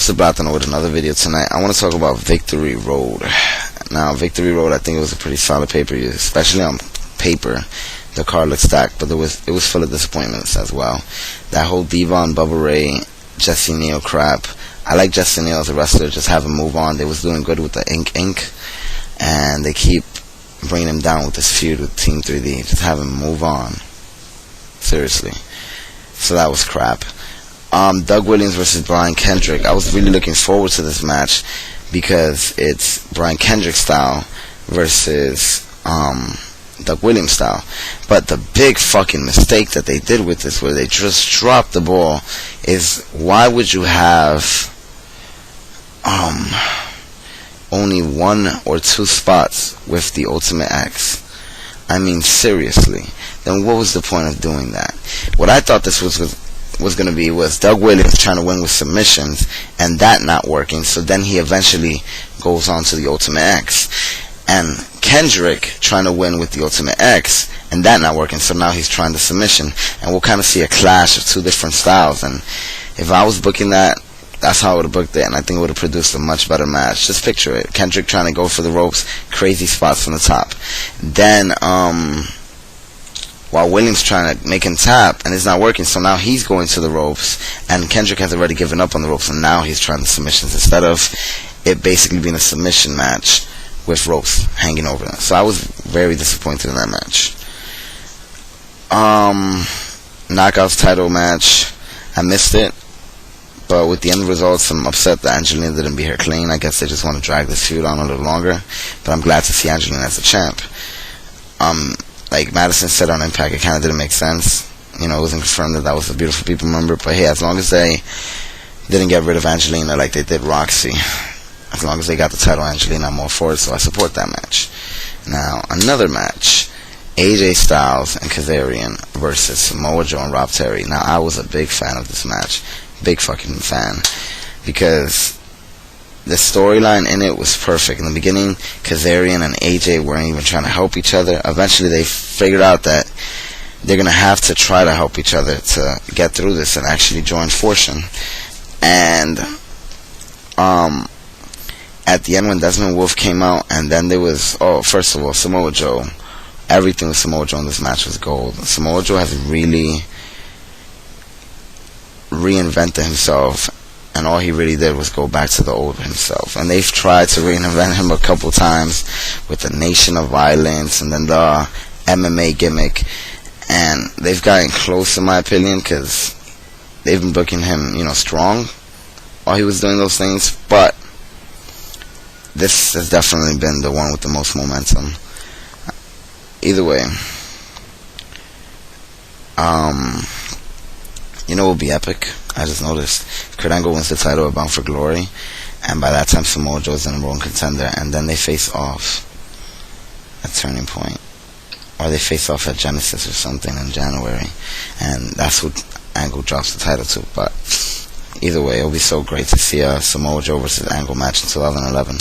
Sabratan with another video tonight. I want to talk about Victory Road. Now, Victory Road, I think it was a pretty solid pay-per-view, especially on paper. The card looked stacked, but it was full of disappointments as well. That whole Devon, Bubba Ray, Jesse Neal crap. I like Jesse Neal as a wrestler, just have him move on. They was doing good with the Ink, and they keep bringing him down with this feud with Team 3D. Just have him move on. Seriously. So that was crap. Doug Williams versus Brian Kendrick. I was really looking forward to this match because it's Brian Kendrick style versus Doug Williams style. But the big fucking mistake that they did with this, where they just dropped the ball, is why would you have only 1 or 2 spots with the Ultimate X? I mean, seriously. Then what was the point of doing that? What I thought this was going to be was Doug Williams trying to win with submissions and that not working, so then he eventually goes on to the Ultimate X. And Kendrick trying to win with the Ultimate X and that not working, so now he's trying the submission, and we'll kind of see a clash of 2 different styles. And if I was booking that, that's how I would have booked it, and I think it would have produced a much better match. Just picture it. Kendrick trying to go for the ropes, crazy spots from the top. Then, while Williams trying to make him tap, and it's not working, so now he's going to the ropes, and Kendrick has already given up on the ropes, and now he's trying the submissions, instead of it basically being a submission match with ropes hanging over them. So I was very disappointed in that match. Knockouts title match, I missed it. But with the end results, I'm upset that Angelina didn't beat her clean. I guess they just want to drag this feud on a little longer. But I'm glad to see Angelina as a champ. Like Madison said on Impact, it kind of didn't make sense. You know, it wasn't confirmed that was a Beautiful People member. But hey, as long as they didn't get rid of Angelina like they did Roxy, as long as they got the title Angelina, I'm all for it. So I support that match. Now, another match. AJ Styles and Kazarian versus Samoa Joe and Rob Terry. Now, I was a big fan of this match. Big fucking fan, because the storyline in it was perfect. In the beginning, Kazarian and AJ weren't even trying to help each other. Eventually they figured out that they're gonna have to try to help each other to get through this and actually join fortune. And at the end, when Desmond Wolfe came out, and then there was, first of all, Samoa Joe. Everything with Samoa Joe in this match was gold. Samoa Joe has really reinvented himself, and all he really did was go back to the old himself. And they've tried to reinvent him a couple times with the Nation of Violence and then the MMA gimmick, and they've gotten close in my opinion, because they've been booking him, strong while he was doing those things. But this has definitely been the one with the most momentum. Either way, it will be epic. I just noticed Kurt Angle wins the title at Bound for Glory, and by that time Samoa Joe's the number 1 contender, and then they face off at Turning Point, or they face off at Genesis or something in January, and that's who Angle drops the title to. But either way, it'll be so great to see a Samoa Joe versus Angle match in 2011.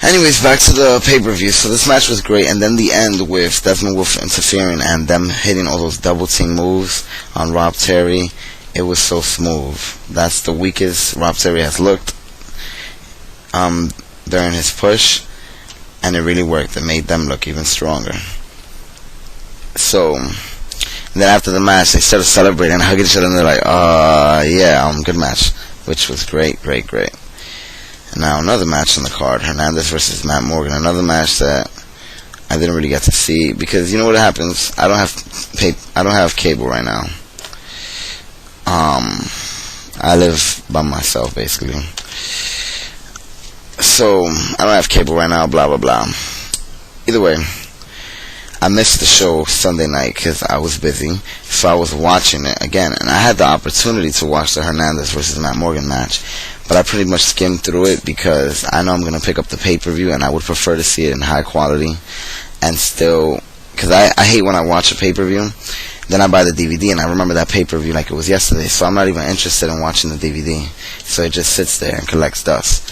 Anyways, back to the pay-per-view. So this match was great, and then the end with Desmond Wolfe interfering and them hitting all those double team moves on Rob Terry. It was so smooth. That's the weakest Rob Terry has looked during his push, and it really worked. It made them look even stronger. So then after the match, they started celebrating and hugging each other, and they're like, good match, which was great. Now another match on the card, Hernandez versus Matt Morgan. Another match that I didn't really get to see, because you know what happens. I don't have cable right now. I live by myself basically, so I don't have cable right now. Blah blah blah. Either way, I missed the show Sunday night because I was busy, so I was watching it again, and I had the opportunity to watch the Hernandez versus Matt Morgan match, but I pretty much skimmed through it because I know I'm going to pick up the pay-per-view, and I would prefer to see it in high quality, and still, because I hate when I watch a pay-per-view, then I buy the DVD, and I remember that pay-per-view like it was yesterday, so I'm not even interested in watching the DVD, so it just sits there and collects dust.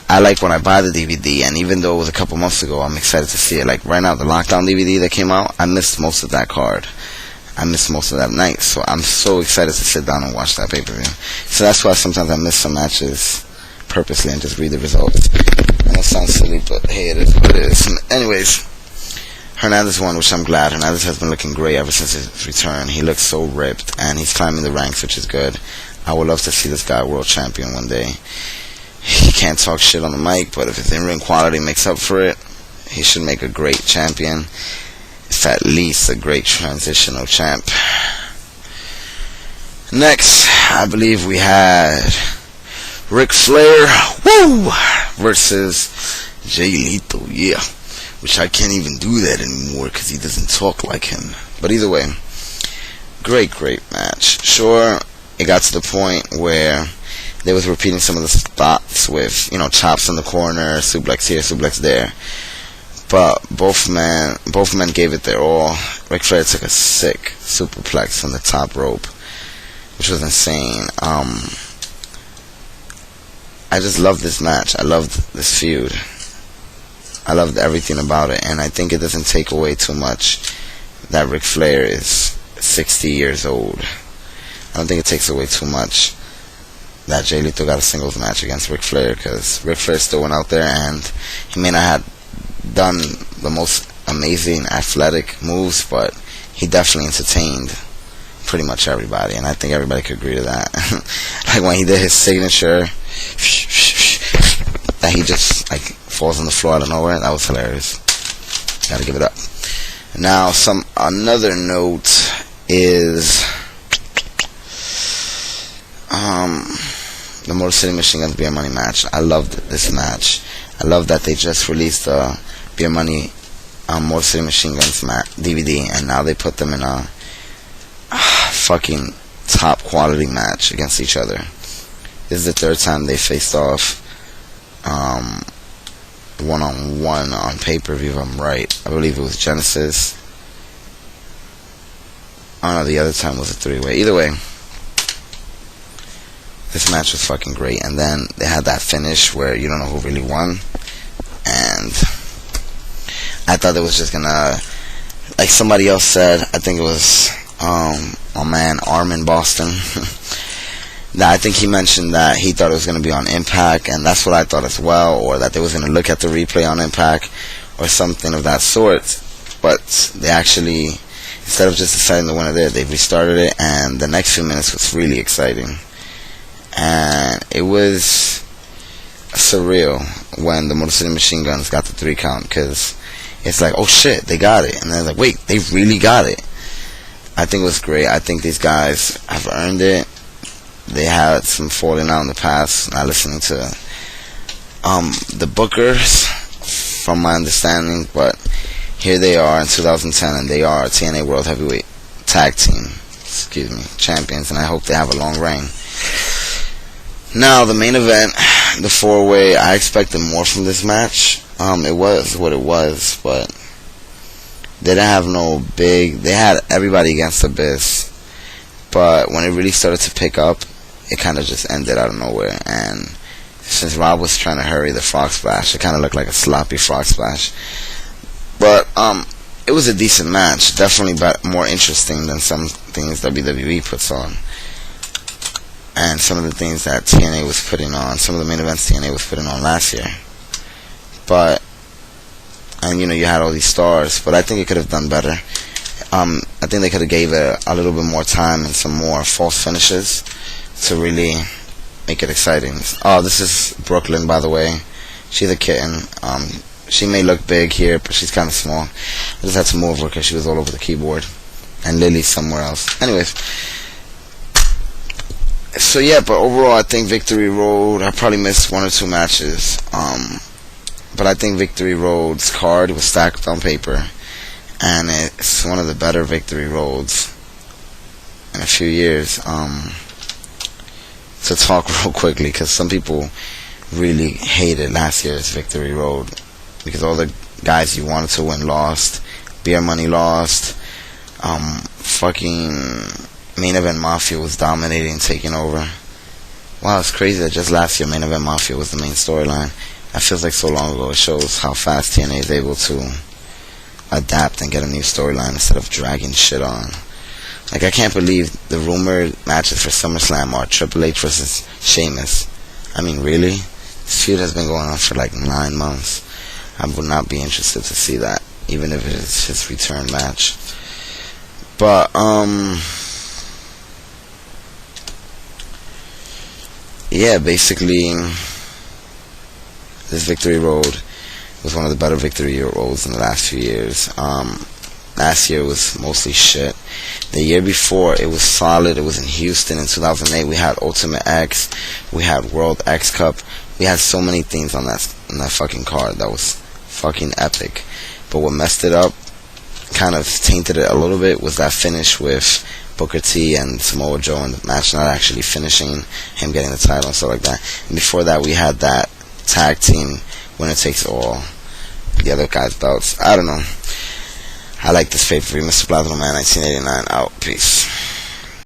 I like when I buy the DVD, and even though it was a couple months ago, I'm excited to see it. Like right now, the Lockdown DVD that came out, I missed most of that card. I missed most of that night. So I'm so excited to sit down and watch that pay-per-view. So that's why sometimes I miss some matches purposely and just read the results. And it sounds silly, but hey, it is what it is. Anyways, Hernandez won, which I'm glad. Hernandez has been looking great ever since his return. He looks so ripped, and he's climbing the ranks, which is good. I would love to see this guy world champion one day. He can't talk shit on the mic, but if his in-ring quality makes up for it, he should make a great champion. If at least a great transitional champ. Next, I believe we had Ric Flair, versus Jay Lethal, yeah. Which I can't even do that anymore because he doesn't talk like him. But either way, great match. Sure, it got to the point where they was repeating some of the spots with, chops in the corner, suplex here, suplex there. But both men gave it their all. Ric Flair took a sick superplex from the top rope, which was insane. I just loved this match. I loved this feud. I loved everything about it, and I think it doesn't take away too much that Ric Flair is 60 years old. I don't think it takes away too much that Jay Lethal got a singles match against Ric Flair, because Ric Flair still went out there, and he may not have done the most amazing athletic moves, but he definitely entertained pretty much everybody, and I think everybody could agree to that. Like when he did his signature, that he just falls on the floor out of nowhere, that was hilarious. Gotta give it up. Now, another note is the Motor City Machine Guns Beer Money match. I loved this match. I love that they just released the Beer Money Motor City Machine Guns DVD, and now they put them in a fucking top quality match against each other. This is the third time they faced off one-on-one on pay-per-view, if I'm right. I believe it was Genesis. Oh no, the other time was a three-way. Either way, this match was fucking great. And then they had that finish where you don't know who really won. And I thought it was just gonna, like somebody else said, I think it was my man Armin Boston. Now, I think he mentioned that he thought it was going to be on Impact, and that's what I thought as well, or that they was going to look at the replay on Impact, or something of that sort. But they actually, instead of just deciding the winner there, they restarted it, and the next few minutes was really exciting. And it was surreal when the Motor City Machine Guns got the 3 count, because it's like, oh shit, they got it. And then like, wait, they really got it. I think it was great. I think these guys have earned it. They had some falling out in the past, not listening to the bookers, from my understanding, but here they are in 2010, and they are TNA World Heavyweight Tag Team, champions, and I hope they have a long reign. Now, the main event, the 4-way, I expected more from this match. It was what it was, but they didn't have they had everybody against Abyss, but when it really started to pick up, it kind of just ended out of nowhere. And since Rob was trying to hurry the frog splash, it kind of looked like a sloppy frog splash. But it was a decent match, definitely more interesting than some things WWE puts on, and some of the things that TNA was putting on, some of the main events TNA was putting on last year. But you had all these stars, but I think it could have done better. I think they could have gave it a little bit more time and some more false finishes to really make it exciting. Oh, this is Brooklyn, by the way. She's a kitten. She may look big here, but she's kind of small. I just had to move her because she was all over the keyboard. And Lily's somewhere else. Anyways. So yeah, but overall I think Victory Road, I probably missed 1 or 2 matches. But I think Victory Road's card was stacked on paper. And it's one of the better Victory Roads in a few years. To talk real quickly, because some people really hated last year's Victory Road, because all the guys you wanted to win lost. Beer Money lost. Fucking Main Event Mafia was dominating, taking over. Wow, it's crazy that just last year Main Event Mafia was the main storyline. That feels like so long ago. It shows how fast TNA is able to adapt and get a new storyline instead of dragging shit on. Like, I can't believe the rumored matches for SummerSlam are Triple H versus Sheamus. I mean, really? This feud has been going on for like 9 months. I would not be interested to see that, even if it is his return match. But, yeah, basically, this victory road was one of the better victory roads in the last few years. Last year was mostly shit. The year before, it was solid. It was in Houston in 2008. We had Ultimate X. We had World X Cup. We had so many things on that fucking card that was fucking epic. But what messed it up, kind of tainted it a little bit, was that finish with Booker T and Samoa Joe in the match not actually finishing, him getting the title and stuff like that. And before that, we had that tag team winner takes all, the other guys' belts. I don't know. I like this pay-per-view. Mr. Plasma Man, 1989, out. Peace.